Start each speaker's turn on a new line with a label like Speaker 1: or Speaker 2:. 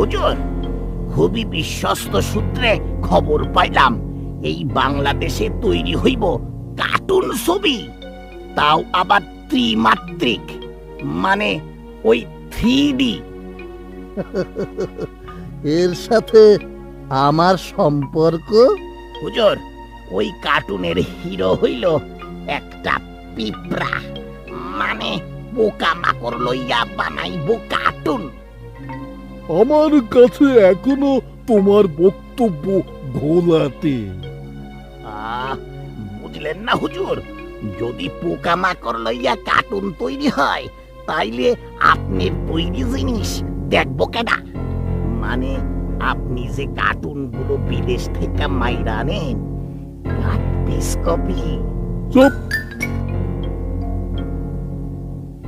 Speaker 1: হুজুর, খুবই বিশ্বস্ত সূত্রে খবর পাইলাম এই বাংলাদেশে তৈরি হইব কার্টুন ছবি, তাও আবার ত্রিমাত্রিক, মানে ওই 3D।
Speaker 2: এর সাথে আমার সম্পর্ক?
Speaker 1: হুজুর, ওই কার্টুনের হিরো হইল একটা পিঁপড়া, মানে পোকা মাকড় লইয়া বানাইব কার্টুন।
Speaker 3: আমার কাছে এখনো তোমার বক্তব্য ঘোলাটে।
Speaker 1: বুঝলেন না হুজুর, যদি পোকা মাকড় লইয়া কার্টুন তৈরি হয় তাইলে আপনি তৈরি জিনিস দেখবো কেডা? মানে আপনি যে কার্টুন গুলো বিদেশ থেকে মাইরা আনেন, কাট পিস কপি।
Speaker 3: চুপ!